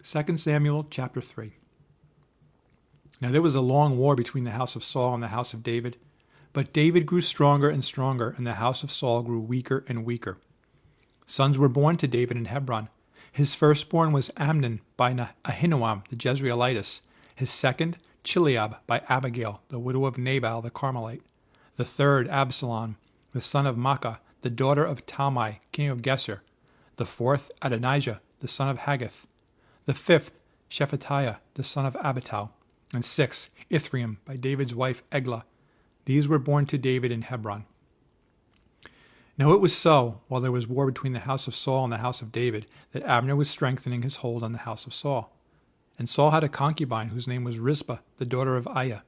2 Samuel chapter 3. Now there was a long war between the house of Saul and the house of David, but David grew stronger and stronger, and the house of Saul grew weaker and weaker. Sons were born to David in Hebron. His firstborn was Amnon by Ahinoam the Jezreelitess, his second Chileab by Abigail, the widow of Nabal the Carmelite, the third Absalom, the son of Maacah, the daughter of Talmai, king of Gesur, the fourth Adonijah, the son of Haggith, the fifth Shephatiah, the son of Abital, and sixth Ithream by David's wife Eglah. These were born to David in Hebron. Now it was so, while there was war between the house of Saul and the house of David, that Abner was strengthening his hold on the house of Saul. And Saul had a concubine whose name was Rizpah, the daughter of Aiah.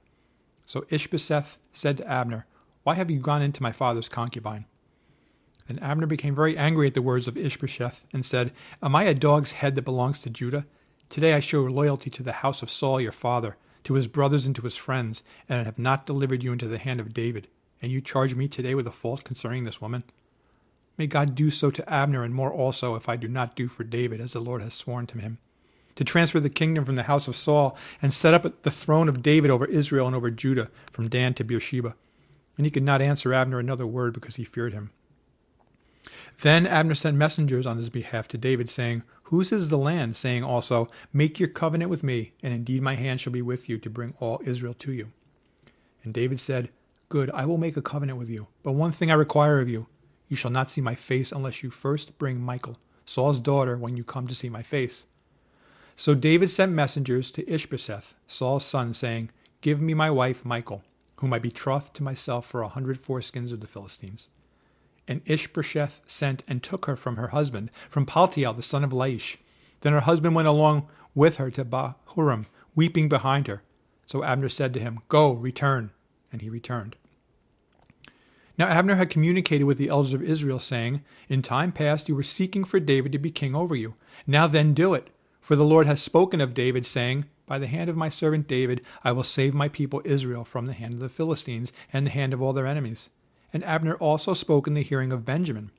So Ishbosheth said to Abner, "Why have you gone into my father's concubine?" Then Abner became very angry at the words of Ishbosheth and said, "Am I a dog's head that belongs to Judah? Today I show loyalty to the house of Saul your father, to his brothers and to his friends, and have not delivered you into the hand of David. And you charge me today with a fault concerning this woman? May God do so to Abner and more also if I do not do for David as the Lord has sworn to him, to transfer the kingdom from the house of Saul and set up the throne of David over Israel and over Judah from Dan to Beersheba." And he could not answer Abner another word because he feared him. Then Abner sent messengers on his behalf to David, saying, "Whose is the land?" saying also, "Make your covenant with me, and indeed my hand shall be with you to bring all Israel to you." And David said, "Good, I will make a covenant with you. But one thing I require of you. You shall not see my face unless you first bring Michal, Saul's daughter, when you come to see my face." So David sent messengers to Ishbosheth, Saul's son, saying, "Give me my wife Michal, whom I betrothed to myself for 100 foreskins of the Philistines." And Ishbosheth sent and took her from her husband, from Paltiel the son of Laish. Then her husband went along with her to Bahurim, weeping behind her. So Abner said to him, "Go, return." And he returned. Now Abner had communicated with the elders of Israel, saying, "In time past you were seeking for David to be king over you. Now then do it. For the Lord has spoken of David, saying, By the hand of my servant David I will save my people Israel from the hand of the Philistines and the hand of all their enemies." And Abner also spoke in the hearing of Benjamin.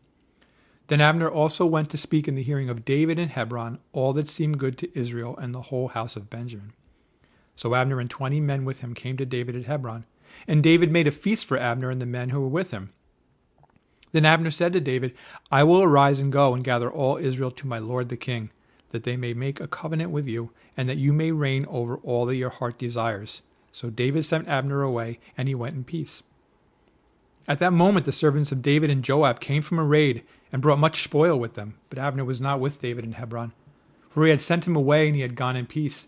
Then Abner also went to speak in the hearing of David in Hebron all that seemed good to Israel and the whole house of Benjamin. So Abner and 20 men with him came to David at Hebron. And David made a feast for Abner and the men who were with him. Then Abner said to David, "I will arise and go and gather all Israel to my lord the king, that they may make a covenant with you, and that you may reign over all that your heart desires." So David sent Abner away, and he went in peace. At that moment the servants of David and Joab came from a raid, and brought much spoil with them. But Abner was not with David in Hebron, for he had sent him away, and he had gone in peace.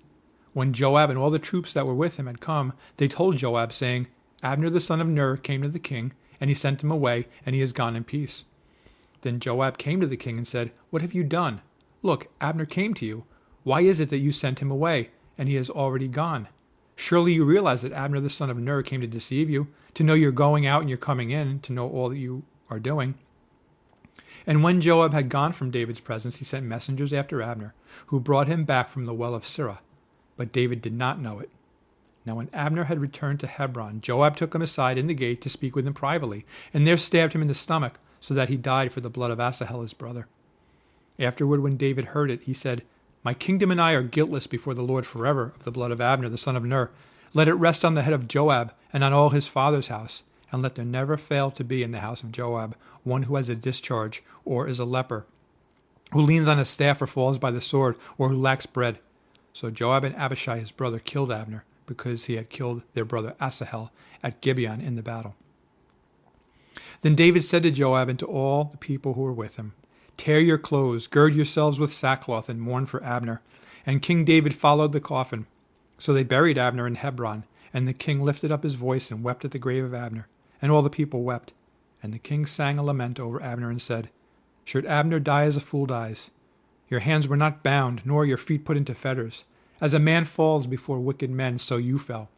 When Joab and all the troops that were with him had come, they told Joab, saying, "Abner the son of Ner came to the king, and he sent him away, and he has gone in peace." Then Joab came to the king and said, "What have you done? Look, Abner came to you. Why is it that you sent him away, and he has already gone? Surely you realize that Abner the son of Ner came to deceive you, to know you're going out and you're coming in, to know all that you are doing." And when Joab had gone from David's presence, he sent messengers after Abner, who brought him back from the well of Sirah. But David did not know it. Now when Abner had returned to Hebron, Joab took him aside in the gate to speak with him privately, and there stabbed him in the stomach, so that he died for the blood of Asahel his brother. Afterward, when David heard it, he said, "My kingdom and I are guiltless before the Lord forever of the blood of Abner the son of Ner. Let it rest on the head of Joab and on all his father's house, and let there never fail to be in the house of Joab one who has a discharge, or is a leper, who leans on a staff or falls by the sword, or who lacks bread." So Joab and Abishai his brother killed Abner, because he had killed their brother Asahel at Gibeon in the battle. Then David said to Joab and to all the people who were with him, "Tear your clothes, gird yourselves with sackcloth, and mourn for Abner." And King David followed the coffin. So they buried Abner in Hebron, and the king lifted up his voice and wept at the grave of Abner, and all the people wept. And the king sang a lament over Abner and said, "Should Abner die as a fool dies? Your hands were not bound, nor your feet put into fetters. As a man falls before wicked men, so you fell."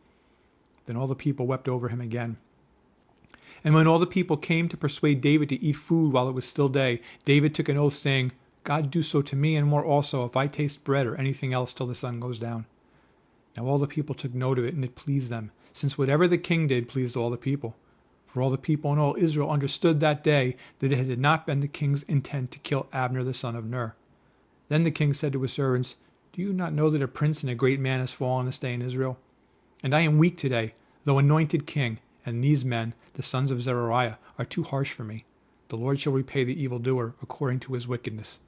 Then all the people wept over him again. And when all the people came to persuade David to eat food while it was still day, David took an oath, saying, "God do so to me and more also if I taste bread or anything else till the sun goes down." Now all the people took note of it, and it pleased them, since whatever the king did pleased all the people. For all the people and all Israel understood that day that it had not been the king's intent to kill Abner the son of Ner. Then the king said to his servants, Do you not know that a prince and a great man has fallen this day in Israel? And I am weak today, though anointed king, and these men, the sons of Zeruiah, are too harsh for me. The Lord shall repay the evildoer according to his wickedness.